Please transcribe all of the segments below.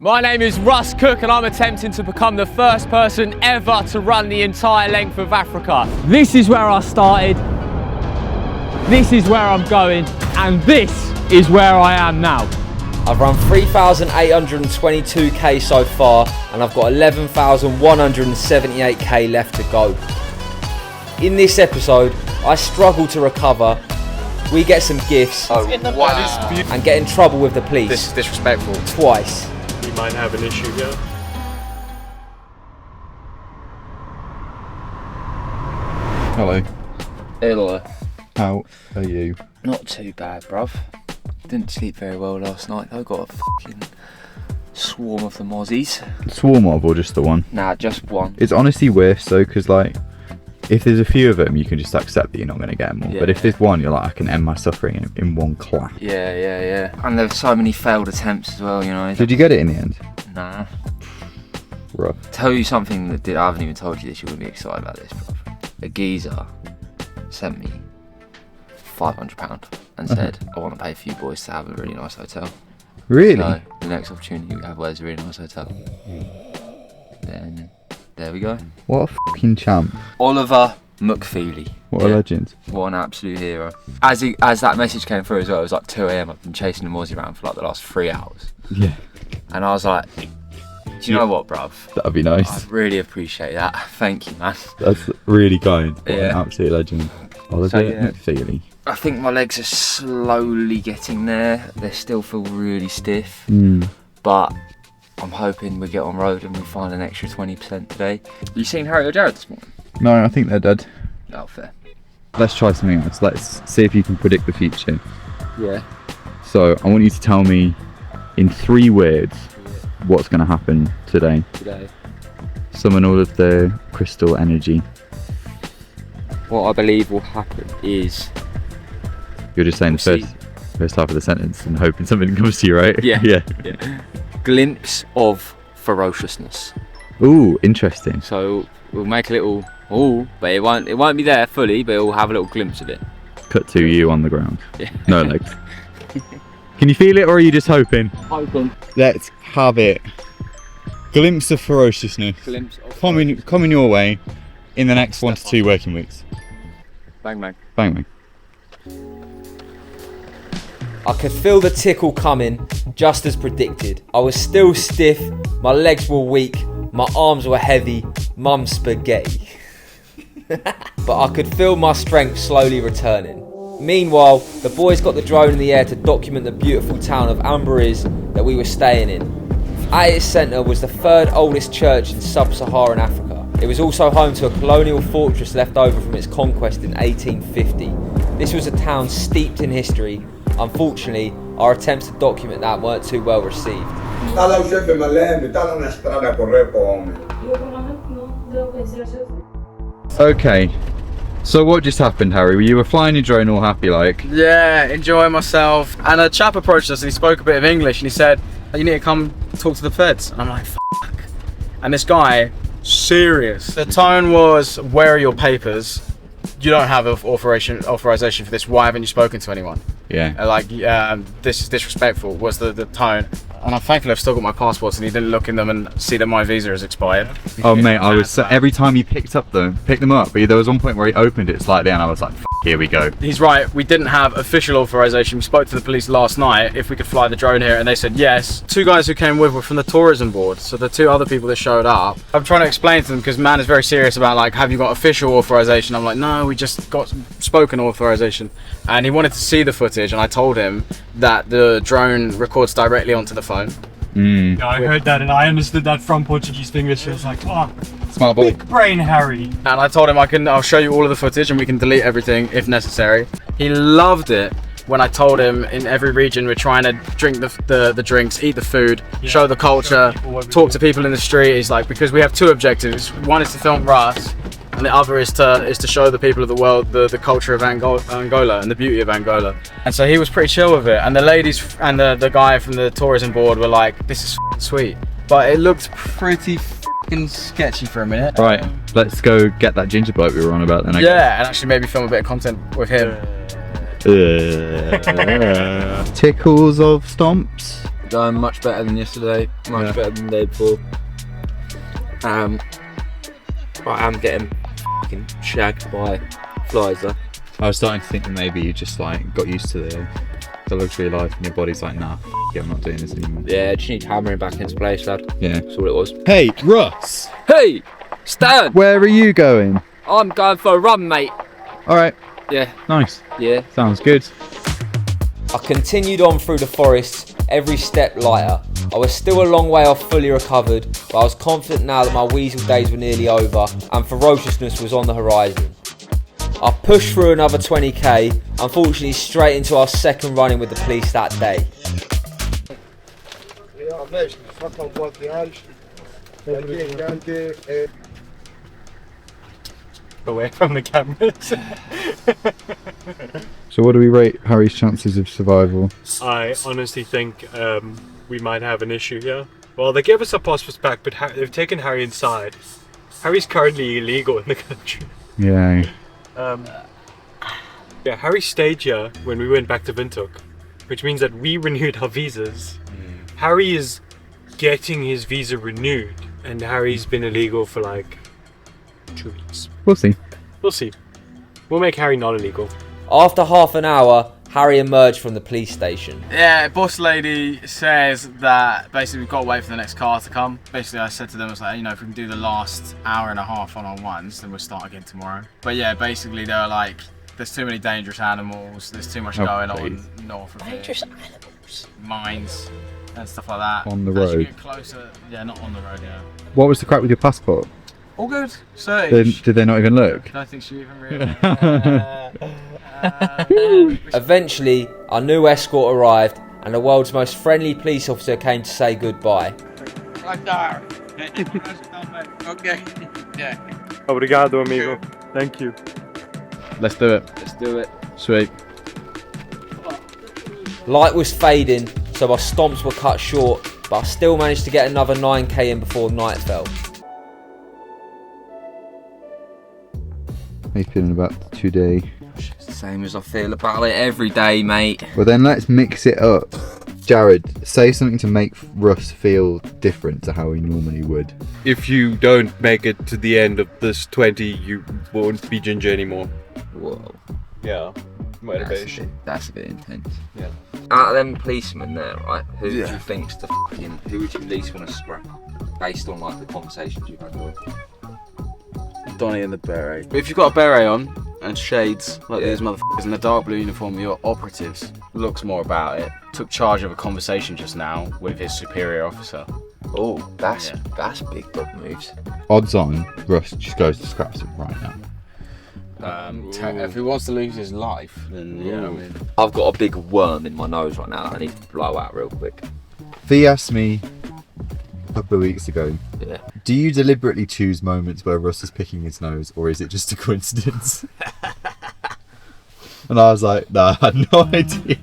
My name is Russ Cook and I'm attempting to become the first person ever to run the entire length of Africa. This is where I started, this is where I'm going, and this is where I am now. I've run 3,822k so far and I've got 11,178k left to go. In this episode, I struggle to recover, we get some gifts, and get in trouble with the police. This is disrespectful. Twice. We might have an issue here. Hello. Hello. How are you? Not too bad, bruv. Didn't sleep very well last night. I got a fucking swarm of the mozzies. Swarm of or just the one? Nah, just one. It's honestly worse though, because like, if there's a few of them, you can just accept that you're not going to get them all. Yeah. But if there's one, you're like, I can end my suffering in one clap. Yeah. And there's so many failed attempts as well, you know. Did you get it in the end? Nah. Rough. Tell you something that I haven't even told you this. You wouldn't be excited about this, bruv. A geezer sent me £500 and said, I want to pay for you boys to have a really nice hotel. Really? So the next opportunity we have, where's a really nice hotel? Then there we go. What a fucking champ. Oliver McFeely. What a legend. What an absolute hero. As that message came through as well, it was like 2 AM. I've been chasing the Mozzie around for like the last 3 hours. Yeah. And I was like, do you know what, bruv? That'd be nice. I really appreciate that. Thank you, man. That's really kind. What an Yeah. absolute legend. Oliver McFeely. I think my legs are slowly getting there. They still feel really stiff. But I'm hoping we get on road and we find an extra 20% today. You seen Harry or Jared this morning? No, I think they're dead. Oh, fair. Let's try something else. Let's see if you can predict the future. Yeah. So I want you to tell me in 3 words what's going to happen today. Summon all of the crystal energy. What I believe will happen is... You're just saying the first half of the sentence and hoping something comes to you, right? Yeah. Glimpse of ferociousness. Ooh, interesting. So we'll make a little but it won't be there fully, but we'll have a little glimpse of it. Cut to you on the ground. Yeah. No legs. Can you feel it, or are you just hoping? Hoping. Let's have it. Glimpse of ferociousness. Glimpse of Coming your way in the next 1 to 2 working weeks. Bang bang. Bang bang. I could feel the tickle coming, just as predicted. I was still stiff, my legs were weak, my arms were heavy, mum's spaghetti. But I could feel my strength slowly returning. Meanwhile, the boys got the drone in the air to document the beautiful town of Amberiz that we were staying in. At its centre was the 3rd oldest church in sub-Saharan Africa. It was also home to a colonial fortress left over from its conquest in 1850. This was a town steeped in history. Unfortunately, our attempts to document that weren't too well received. Okay. So what just happened, Harry? You were flying your drone all happy like? Yeah, enjoying myself. And a chap approached us and he spoke a bit of English and he said, you need to come talk to the feds. And I'm like, fuck. And this guy, serious. The tone was, where are your papers? You don't have authorization for this. Why haven't you spoken to anyone? Yeah. This is disrespectful was the tone. And I'm thankful I've still got my passports and he didn't look in them and see that my visa has expired. Oh mate, I was every time he picked them up, but there was one point where he opened it slightly and I was like, here we go. He's right, we didn't have official authorization. We spoke to the police last night if we could fly the drone here and they said yes. 2 guys who came with were from the tourism board, so the 2 other people that showed up. I'm trying to explain to them because man is very serious about like, have you got official authorization? I'm like, no, we just got spoken authorization. And he wanted to see the footage and I told him that the drone records directly onto the phone. Yeah, I heard that and I understood that from Portuguese to English. It was like, oh, Smart boy. big brain Harry. And I told him I'll show you all of the footage and we can delete everything if necessary. He loved it when I told him in every region we're trying to drink the drinks, eat the food, show the culture, talk to people in the street. He's like, because we have 2 objectives. One is to film Russ and the other is to show the people of the world the culture of Angola and the beauty of Angola. And so he was pretty chill with it. And the ladies and the guy from the tourism board were like, this is sweet. But it looked pretty sketchy for a minute. Right, let's go get that ginger bloke we were on about then. Yeah, and actually maybe film a bit of content with him. Tickles of stomps. Going much better than yesterday, much better than the day before. But I am getting fucking shagged by flies though. I was starting to think that maybe you just like got used to the luxury life and your body's like, nah, yeah, I'm not doing this anymore. Yeah, just need hammering back into place, lad. Yeah. That's all it was. Hey, Russ! Hey, Stan! Where are you going? I'm going for a run, mate. Alright, Yeah, nice. yeah. Sounds good. I continued on through the forest, every step lighter. I was still a long way off fully recovered, but I was confident now that my weasel days were nearly over and ferociousness was on the horizon. I pushed through another 20k, unfortunately straight into our second run-in with the police that day. Away from the cameras. So what do we rate Harry's chances of survival? I honestly think we might have an issue here. Well, they gave us our passports back, but they've taken Harry inside. Harry's currently illegal in the country. Yeah. Yeah, Harry stayed here when we went back to Windhoek, which means that we renewed our visas. Harry is getting his visa renewed, and Harry's been illegal for like 2 weeks. We'll see. We'll see. We'll make Harry not illegal. After half an hour, Harry emerged from the police station. Yeah, boss lady says that basically we've got to wait for the next car to come. Basically, I said to them, I was like, you know, if we can do the last hour and a half on our ones, then we'll start again tomorrow. But yeah, basically they were like, there's too many dangerous animals, there's too much going on north of here. Dangerous animals? Mines and stuff like that. On the As you road? get closer, yeah, not on the road, yeah. What was the crack with your passport? All good. So Did they not even look? I don't think she even realised. Eventually, our new escort arrived and the world's most friendly police officer came to say goodbye. Obrigado, amigo. Thank you. Let's do it. Let's do it. Sweet. Light was fading, so our stomps were cut short, but I still managed to get another 9k in before night fell. How you feeling about today? Same as I feel about it every day, mate. Well then let's mix it up. Jared, say something to make Russ feel different to how he normally would. If you don't make it to the end of this 20, you won't be ginger anymore. Whoa. Yeah. Motivation. That's a bit intense. Yeah. Out of them policemen there, right? Who do you think's the who would you least want to scrap? Based on like the conversations you've had with them? Donnie and the beret. But if you've got a beret on and shades like these motherfuckers in the dark blue uniform, you're operatives. Looks more about it. Took charge of a conversation just now with his superior officer. Oh, that's big dog moves. Odds on, Russ just goes to scraps it right now. If he wants to lose his life, then yeah, I mean. I've got a big worm in my nose right now that I need to blow out real quick. Fee asked me a couple of weeks ago, Yeah. do you deliberately choose moments where Russ is picking his nose, or is it just a coincidence? And I was like, nah, I had no idea.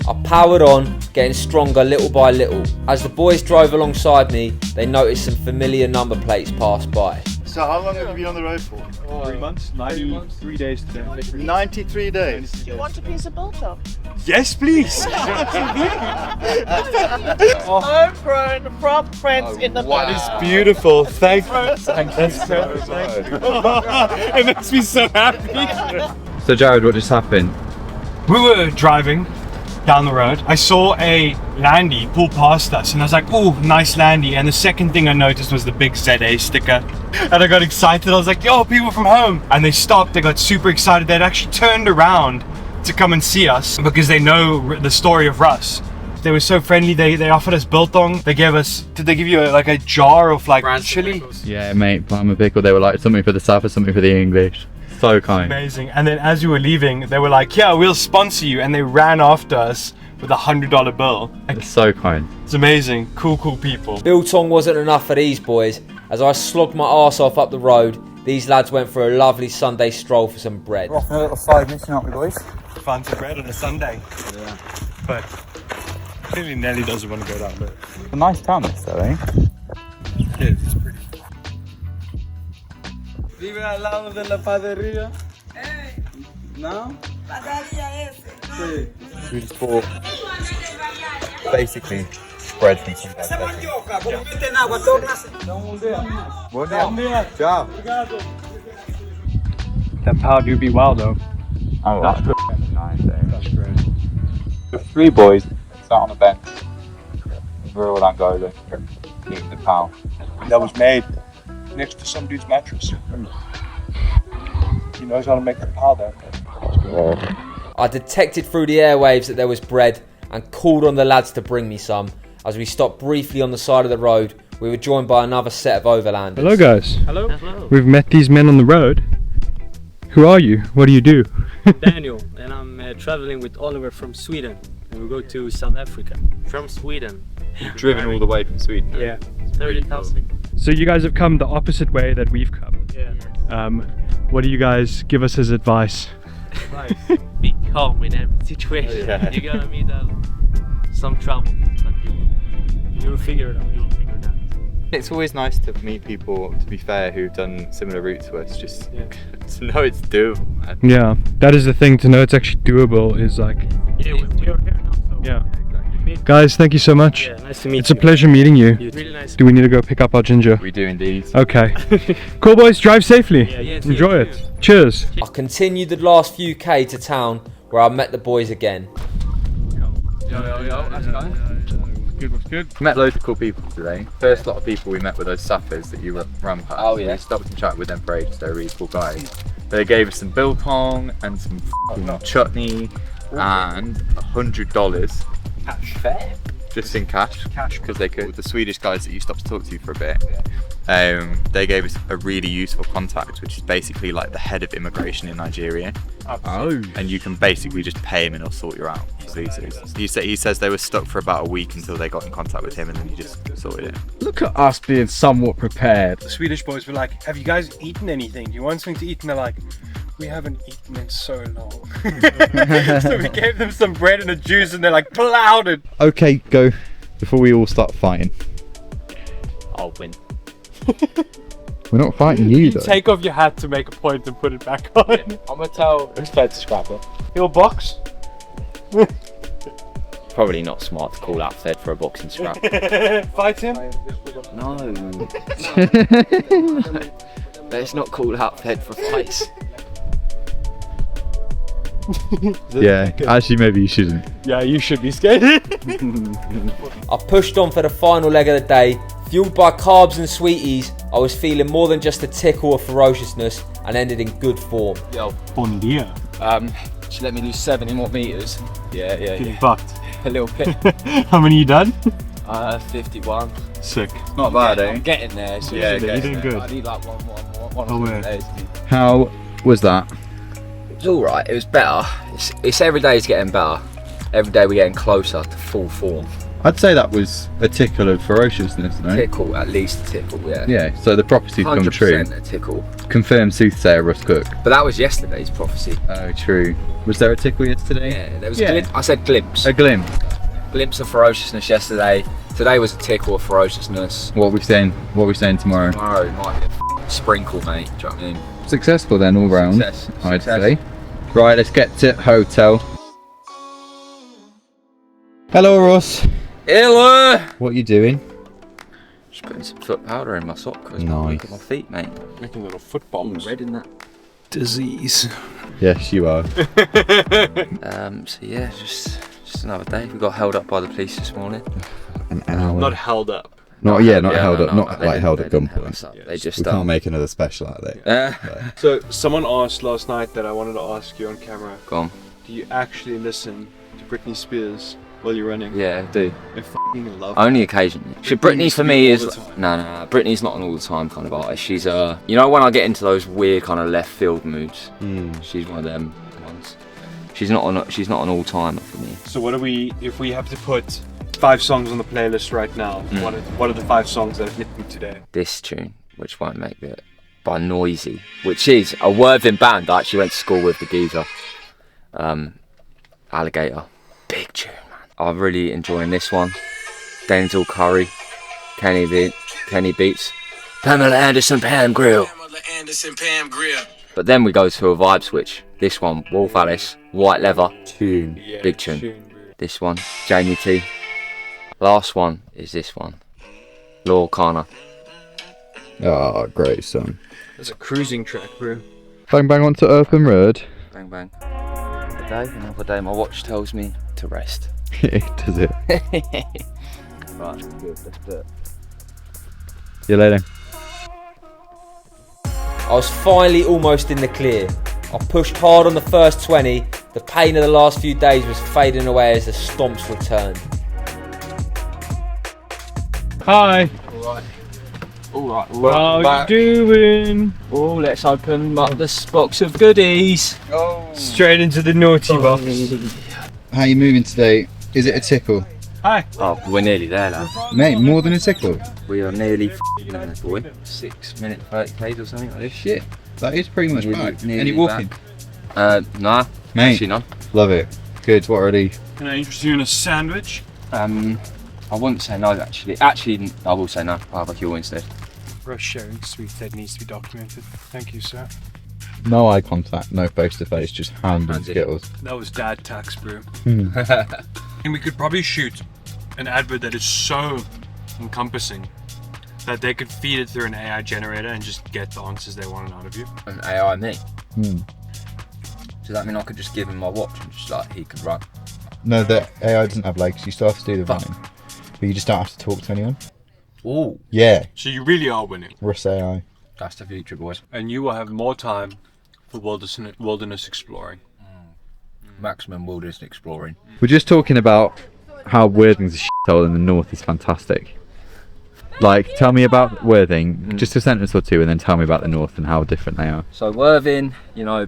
I powered on, getting stronger little by little. As the boys drove alongside me, they noticed some familiar number plates pass by. So how long have you been on the road for? 3 months? 93 days today. 93 days. Do you want a piece of butter? Yes, please! Homegrown from friends in the That is beautiful. Thank you. It makes me so happy. So Jared, what just happened? We were driving down the road. I saw a Landy pull past us and I was like, oh, nice Landy. And the second thing I noticed was the big ZA sticker. And I got excited. I was like, yo, people from home. And they stopped. They got super excited. They'd actually turned around to come and see us because they know the story of Russ. They were so friendly. They offered us biltong. They gave us, did they give you like a jar of like chili? Yeah, mate, Palmer Pickle. They were like, something for the South or something for the English. So kind. Amazing. And then as we were leaving, they were like, yeah, we'll sponsor you. And they ran after us with a $100 bill. It's so kind. It's amazing. Cool people. Biltong wasn't enough for these boys. As I slogged my arse off up the road, these lads went for a lovely Sunday stroll for some bread. We're off in a little side mission, aren't we, boys? Fancy bread on a Sunday. Yeah. But clearly Nelly doesn't want to go down there. It's a nice town this though, eh? It is. It's pretty. Vive al lado de la panadería. ¿No? Panadería ese. We just bought basically bread from some guy. That power do be wild though. Oh, that's good. Nice, eh? That's great. The three boys sat on a bench. We're all Angola, eating the pow. That was made next to some dude's mattress. He knows how to make the power there. I detected through the airwaves that there was bread and called on the lads to bring me some. As we stopped briefly on the side of the road, we were joined by another set of overlanders. Hello guys. Hello. We've met these men on the road. Who are you? What do you do? Daniel, and I'm traveling with Oliver from Sweden, and we go to South Africa. From Sweden. Driven all the way from Sweden. Yeah. 30,000. So you guys have come the opposite way that we've come. Yeah. What do you guys give us as advice? Be calm in every situation. Yeah. You're gonna meet some trouble, but you'll figure it out. You'll figure it out. It's always nice to meet people, to be fair, who've done similar route to us, just to know it's doable, man. Yeah, that is the thing, to know it's actually doable is like... Yeah, we are here now, so... Yeah. Guys, thank you so much. Yeah, nice to meet you. It's a pleasure meeting you. Really nice. Do we need to go pick up our ginger? We do indeed. Okay. Cool boys, drive safely. Yeah, Enjoy it. Cheers. I continued the last few K to town where I met the boys again. We met loads of cool people today. First lot of people we met were those sappers that you ran past. Oh, yeah. We stopped and chatted with them for ages. They're really cool guys. They gave us some biltong and some f***ing chutney and $100 Fair. just in cash because they could. The Swedish guys that you stopped to talk to for a bit, they gave us a really useful contact, which is basically like the head of immigration in Nigeria. Oh. And you can basically just pay him and he'll sort you out. He says they were stuck for about a week until they got in contact with him and then he just sorted it. Look at us being somewhat prepared. The Swedish boys were like, have you guys eaten anything? Do you want something to eat? And they're like, we haven't eaten in so long. So we gave them some bread and a juice and they're like, plowed it. Okay, go. Before we all start fighting. I'll win. We're not fighting you though. Take off your hat to make a point and put it back on. I'm gonna tell Fed to scrap it. Your box? Probably not smart to call out Fed for a boxing scrap. Fight him? No. Let's not call out Fed for fights. Yeah, actually maybe you shouldn't. Yeah, you should be scared. I pushed on for the final leg of the day. Fueled by carbs and sweeties, I was feeling more than just a tickle of ferociousness and ended in good form. Yo, Bon dia. she let me lose 70 more meters. Yeah. Getting fucked. A little bit. How many you done? 51. Sick. Not bad, I'm getting there. So Yeah, You're doing I good. need like one Oh, or yeah. two days. How was that? It was alright, it was better. It's every day is getting better. Every day we're getting closer to full form. I'd say that was a tickle of ferociousness, no? Tickle, at least a tickle, yeah. Yeah, so the prophecy's come true. 100% a tickle. Confirmed soothsayer Russ Cook. But that was yesterday's prophecy. Oh, true. Was there a tickle yesterday? Yeah, there was Yeah. I said glimpse. A glimpse. Glimpse of ferociousness yesterday. Today was a tickle of ferociousness. What are we saying? What are we saying tomorrow? Tomorrow it might be a sprinkle, mate. Do you know what I mean? Successful then, all round. Success. I'd Success. say. Right, let's get to hotel. Hello, Ross. Hello! What are you doing? Just putting some foot powder in my sock because Nice. my feet, mate. Making little foot bombs. Red in that. Disease. Yes, you are. So yeah, just another day. We got held up by the police this morning. An hour. Not held up. Not held up. No, Not they like didn't- held they at didn't hold gunpoint. us up. They just We can't make another special out of it. So someone asked last night that I wanted to ask you on camera. Go on. Do you actually listen to Britney Spears while you're running? Yeah, I do. I f***ing love her. Only occasionally. Britney for me all is the time. no. Britney's not an all the time kind of artist. She's you know when I get into those weird kind of left field moods, she's one of them ones. She's not an all timer for me. So what are we? If we have to put 5 songs on the playlist right now, what are the 5 songs that have hit me today? This tune, which won't make it, by Noisy, which is a Worthing band I actually went to school with, the geezer. Alligator, big tune, man. I'm really enjoying this one. Denzel Curry, Kenny Beats, Pamela Anderson, Pam Grill. But then we go to a vibe switch. This one, Wolf Alice, white leather, tune, big tune. This one, Jamie T. Last one is this one, Law Kana. Oh, great song. That's a cruising track, bro. Bang bang onto Open Road. Bang bang. Another day. My watch tells me to rest. Does it? Right, good. Let's do it. See you later. I was finally almost in the clear. I pushed hard on the first 20. The pain of the last few days was fading away as the stomps returned. Hi. Alright, How you doing? Oh, let's open up this box of goodies. Straight into the naughty box. How you moving today? Is it a tickle? Hi. Oh, we're nearly there now. Mate, more than a tickle? We are nearly there, boy. 6 minutes, 30 k's or something like this. Shit, that is pretty much back. nearly Any walking? Nah, Mate, actually none. love it. Good, what are these? Can I interest you in a sandwich? I wouldn't say no, actually. Actually, I will say no. I'll have a fuel instead. Rush sharing sweet that needs to be documented. Thank you, sir. No eye contact, no face to face, just hand and Hands in. skittles. That was dad tax, bro. And we could probably shoot an advert that is so encompassing that they could feed it through an AI generator and just get the answers they wanted out of you. An AI me. Does that mean I could just give him my watch and just like he could run? No, the AI doesn't have legs, you still have to do the running. But you just don't have to talk to anyone. Oh, Yeah, So you really are winning. Russ AI. that's the future, boys. And you will have more time for wilderness exploring. Maximum wilderness exploring. We're just talking about how Worthing's a shithole and the north is fantastic. Like, tell me about Worthing, just a sentence or two, and then tell me about the north and how different they are. So Worthing, you know,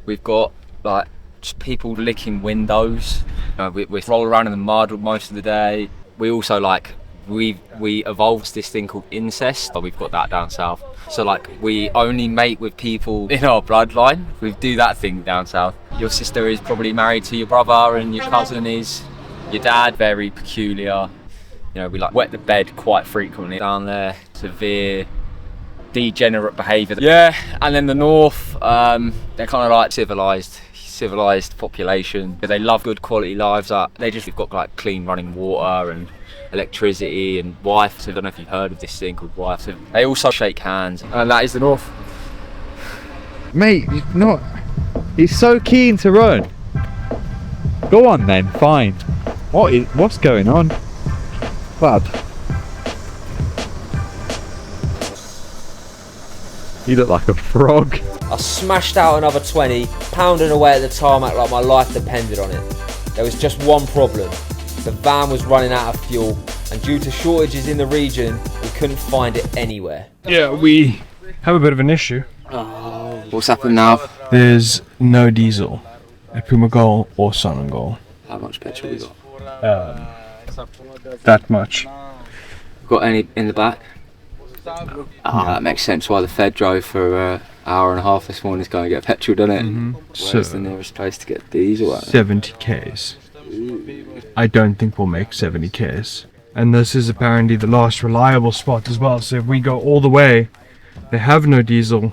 we've got like just people licking windows. You know, we roll around in the mud most of the day. We also like we evolved this thing called incest. But we've got that down south. So like we only mate with people in our bloodline. We do that thing down south. Your sister is probably married to your brother, and your cousin is. Your dad, very peculiar. You know, we like wet the bed quite frequently down there. Severe degenerate behaviour. Yeah, and then the north, they're kind of like civilized population. They love good quality lives. We've got like clean running water and electricity and wife. I don't know if you've heard of this thing called wife. They also shake hands, and that is the north. Mate, he's so keen to run. Go on then, fine. What's going on? Lad. You look like a frog. I smashed out another 20, pounding away at the tarmac like my life depended on it. There was just one problem. The van was running out of fuel, and due to shortages in the region, we couldn't find it anywhere. Yeah, we have a bit of an issue. What's happened now? There's no diesel at Pumagol or Sonangol. How much petrol we got? That much. Got any in the back? That makes sense why the Fed drove for an hour and a half this morning to go and get petrol, doesn't it? Where's the nearest place to get diesel at? 70 Ks. I don't think we'll make 70 Ks. And this is apparently the last reliable spot as well, so if we go all the way, they have no diesel,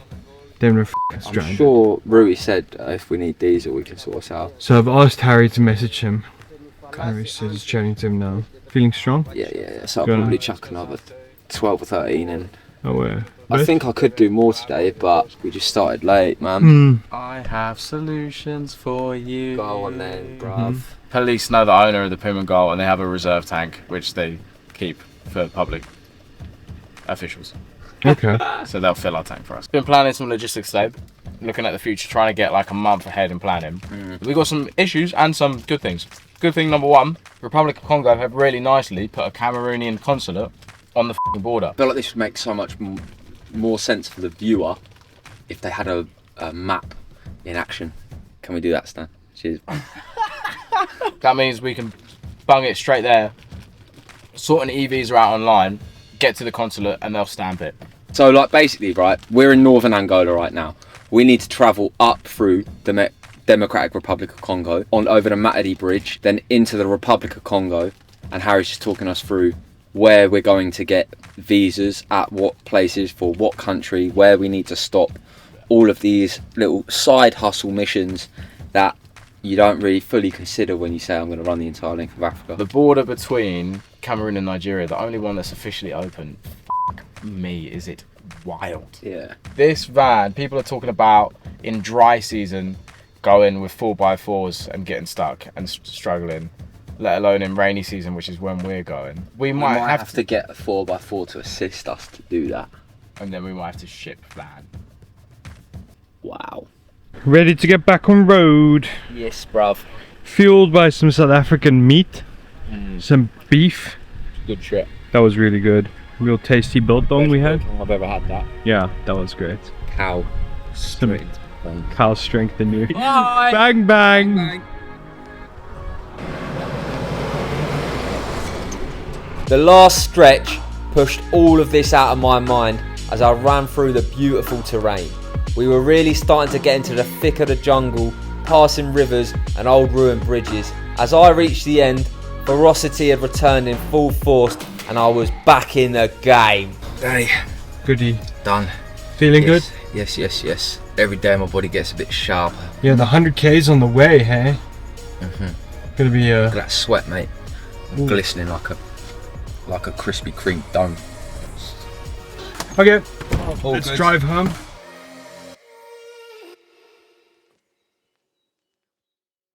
then we're I'm stranded. sure Rui said if we need diesel we can sort us out. So I've asked Harry to message him. Harry says he's chatting to him now. Feeling strong? Yeah. So I'll Go on. probably chuck another 12 or 13 in. Oh, I think I could do more today, but we just started late, man. I have solutions for you. Go on then, bruv. Police know the owner of the Puma Goal, and they have a reserve tank which they keep for public officials. Okay. So they'll fill our tank for us. Been planning some logistics today, looking at the future, trying to get like a month ahead in planning. We've got some issues and some good things. Good thing number one, Republic of Congo have really nicely put a Cameroonian consulate on the border. I feel like this would make so much more sense for the viewer if they had a map in action. Can we do that, Stan? Cheers. That means we can bung it straight there, sort an e-visa out online, get to the consulate, and they'll stamp it. So like basically, right, we're in northern Angola right now. We need to travel up through the Democratic Republic of Congo, on over the Matadi Bridge, then into the Republic of Congo, and Harry's just talking us through where we're going to get visas, at what places, for what country, where we need to stop, all of these little side hustle missions that you don't really fully consider when you say I'm going to run the entire length of Africa. The border between Cameroon and Nigeria, the only one that's officially open, me, is it wild. Yeah. This van, people are talking about in dry season going with 4x4s and getting stuck and struggling, let alone in rainy season, which is when we're going. We might have to get a 4x4 to assist us to do that. And then we might have to ship van. Wow. Ready to get back on road. Yes, bruv. Fueled by some South African meat, some beef. Good trip. That was really good. Real tasty biltong we had. I've ever had that. Yeah, that was great. Cow strength. Cow strength in you. Bye. Bang, bang. The last stretch pushed all of this out of my mind as I ran through the beautiful terrain. We were really starting to get into the thick of the jungle, passing rivers and old ruined bridges. As I reached the end, ferocity had returned in full force and I was back in the game. Day. Goodie. Done. Feeling good? Yes. Every day my body gets a bit sharper. Yeah, the 100K's on the way, hey? Gonna be Look at that sweat, mate. I'm glistening like a Krispy Kreme dome. Okay, All let's good. drive home.